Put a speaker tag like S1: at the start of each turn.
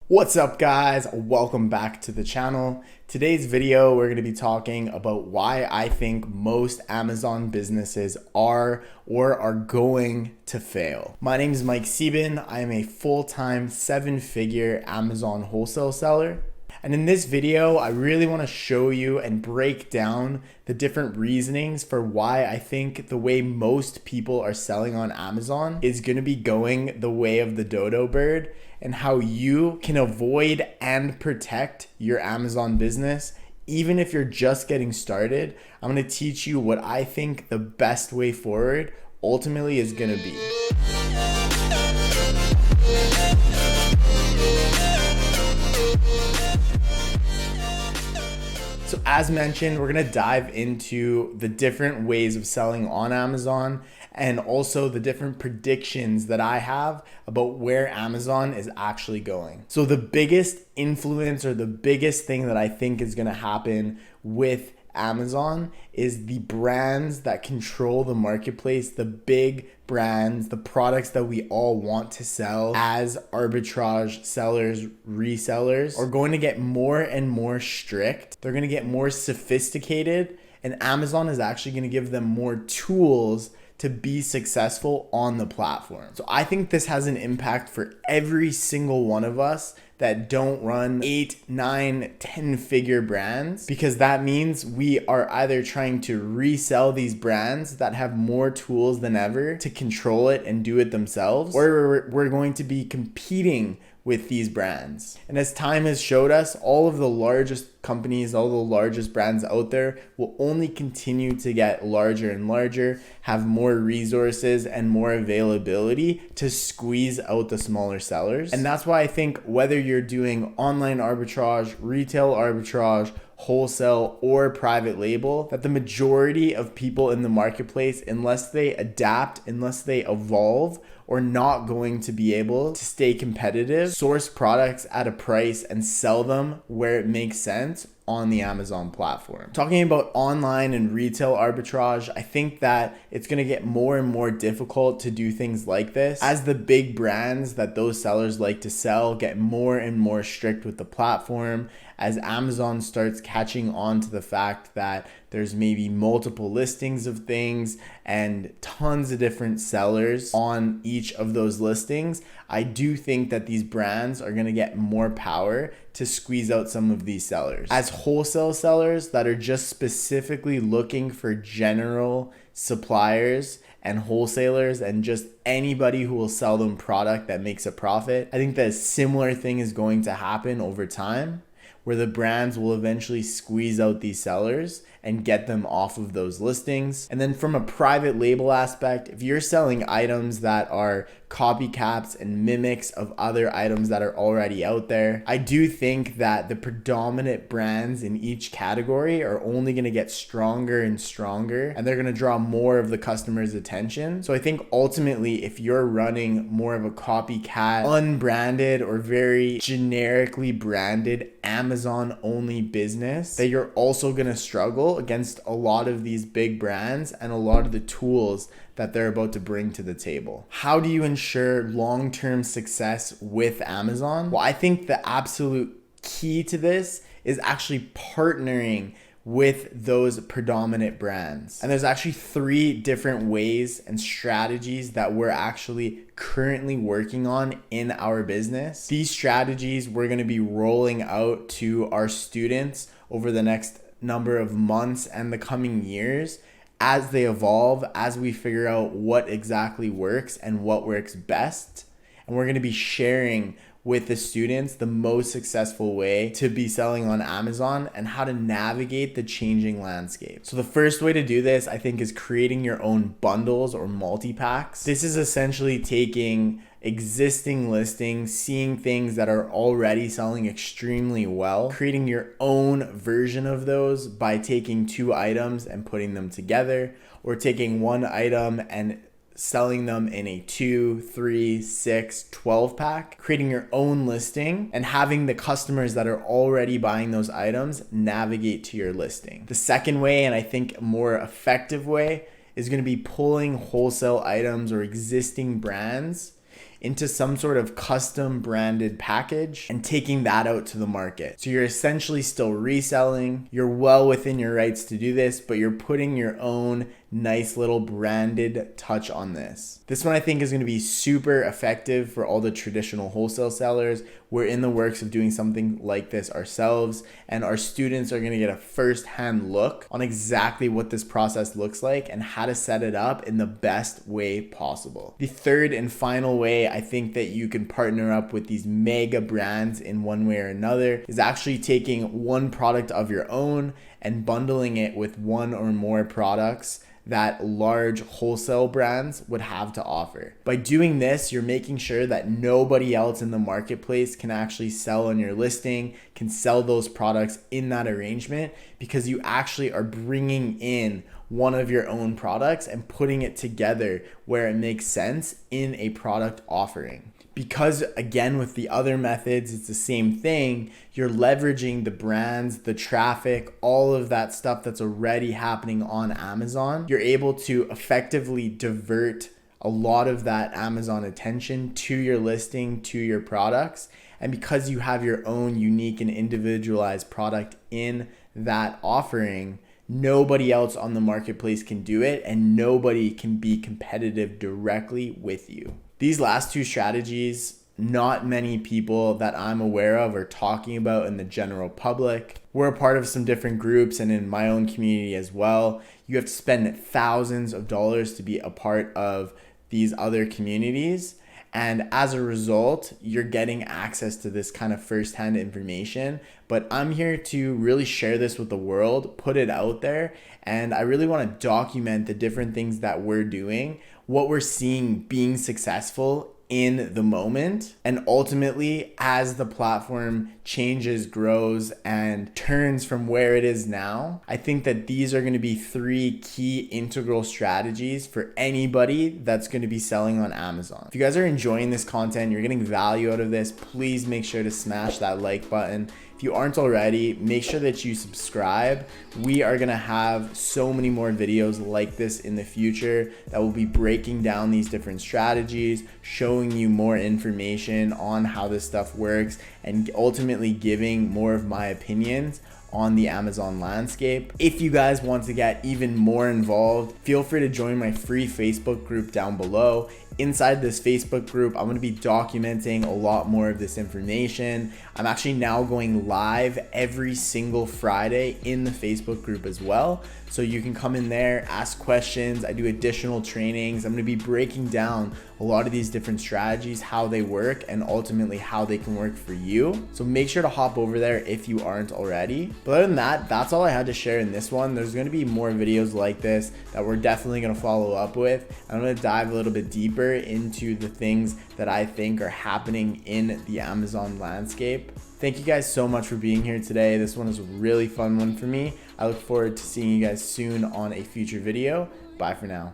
S1: What's up guys? Welcome back to the channel. Today's video, we're going to be talking about why I think most Amazon businesses are or are going to fail. My name is Mike Sieben. I am a full-time 7-figure Amazon wholesale seller. And in this video, I really want to show you and break down the different reasonings for why I think the way most people are selling on Amazon is going to be going the way of the dodo bird, and how you can avoid and protect your Amazon business. Even if you're just getting started, I'm going to teach you what I think the best way forward ultimately is going to be. So as mentioned, we're gonna dive into the different ways of selling on Amazon and also the different predictions that I have about where Amazon is actually going. So the biggest influence or the biggest thing that I think is gonna happen with Amazon is the brands that control the marketplace, the big brands, the products that we all want to sell as arbitrage sellers, resellers, are going to get more and more strict. They're going to get more sophisticated, and Amazon is actually going to give them more tools to be successful on the platform. So I think this has an impact for every single one of us that don't run 8, 9, 10-figure brands, because that means we are either trying to resell these brands that have more tools than ever to control it and do it themselves, or we're going to be competing with these brands. And as time has showed us, all of the largest companies, all the largest brands out there will only continue to get larger and larger, have more resources and more availability to squeeze out the smaller sellers. And that's why I think whether you're doing online arbitrage, retail arbitrage, wholesale, or private label, that the majority of people in the marketplace, unless they adapt, unless they evolve, are not going to be able to stay competitive, source products at a price, and sell them where it makes sense on the Amazon platform. Talking about online and retail arbitrage, I think that it's going to get more and more difficult to do things like this as the big brands that those sellers like to sell get more and more strict with the platform, as Amazon starts catching on to the fact that there's maybe multiple listings of things and tons of different sellers on each of those listings. I do think that these brands are going to get more power to squeeze out some of these sellers. As wholesale sellers that are just specifically looking for general suppliers and wholesalers and just anybody who will sell them product that makes a profit, I think that a similar thing is going to happen over time, where the brands will eventually squeeze out these sellers and get them off of those listings. And then from a private label aspect, if you're selling items that are copycats and mimics of other items that are already out there, I do think that the predominant brands in each category are only going to get stronger and stronger, and they're going to draw more of the customer's attention. So I think ultimately, if you're running more of a copycat, unbranded, or very generically branded Amazon only business, that you're also going to struggle against a lot of these big brands and a lot of the tools that they're about to bring to the table. How do you ensure long-term success with Amazon? Well, I think the absolute key to this is actually partnering with those predominant brands. And there's actually 3 different ways and strategies that we're actually currently working on in our business. These strategies we're going to be rolling out to our students over the next number of months and the coming years as they evolve, as we figure out what exactly works and what works best. And we're going to be sharing with the students the most successful way to be selling on Amazon and how to navigate the changing landscape. So the first way to do this, I think, is creating your own bundles or multi-packs. This is essentially taking existing listings, seeing things that are already selling extremely well, creating your own version of those by taking 2 items and putting them together, or taking 1 item and selling them in a 2, 3, 6, 12 pack, creating your own listing and having the customers that are already buying those items navigate to your listing. The second way, and I think a more effective way, is going to be pulling wholesale items or existing brands into some sort of custom branded package and taking that out to the market. So you're essentially still reselling. You're well within your rights to do this, but you're putting your own nice little branded touch on this. This one I think is going to be super effective for all the traditional wholesale sellers. We're in the works of doing something like this ourselves, and our students are going to get a first-hand look on exactly what this process looks like and how to set it up in the best way possible. The third and final way I think that you can partner up with these mega brands in one way or another is actually taking one product of your own and bundling it with one or more products that large wholesale brands would have to offer. By doing this, you're making sure that nobody else in the marketplace can actually sell on your listing, can sell those products in that arrangement, because you actually are bringing in one of your own products and putting it together where it makes sense in a product offering. Because again, with the other methods, it's the same thing. You're leveraging the brands, the traffic, all of that stuff that's already happening on Amazon. You're able to effectively divert a lot of that Amazon attention to your listing, to your products. And because you have your own unique and individualized product in that offering, nobody else on the marketplace can do it, and nobody can be competitive directly with you. These last two strategies, not many people that I'm aware of are talking about in the general public. We're a part of some different groups and in my own community as well. You have to spend thousands of dollars to be a part of these other communities. And as a result, you're getting access to this kind of firsthand information. But I'm here to really share this with the world, put it out there. And I really want to document the different things that we're doing, what we're seeing being successful in the moment. And ultimately, as the platform changes, grows, and turns from where it is now, I think that these are going to be three key integral strategies for anybody that's going to be selling on Amazon. If you guys are enjoying this content, you're getting value out of this, please make sure to smash that like button. If you aren't already, make sure that you subscribe. We are gonna have so many more videos like this in the future that will be breaking down these different strategies, showing you more information on how this stuff works, and ultimately giving more of my opinions on the Amazon landscape. If you guys want to get even more involved, feel free to join my free Facebook group down below. Inside this Facebook group, I'm going to be documenting a lot more of this information. I'm actually now going live every single Friday in the Facebook group as well. So you can come in there, ask questions. I do additional trainings. I'm going to be breaking down a lot of these different strategies, how they work, and ultimately how they can work for you. So make sure to hop over there if you aren't already. But other than that, that's all I had to share in this one. There's going to be more videos like this that we're definitely going to follow up with. I'm going to dive a little bit deeper into the things that I think are happening in the Amazon landscape. Thank you guys so much for being here today. This one is a really fun one for me. I look forward to seeing you guys soon on a future video. Bye for now.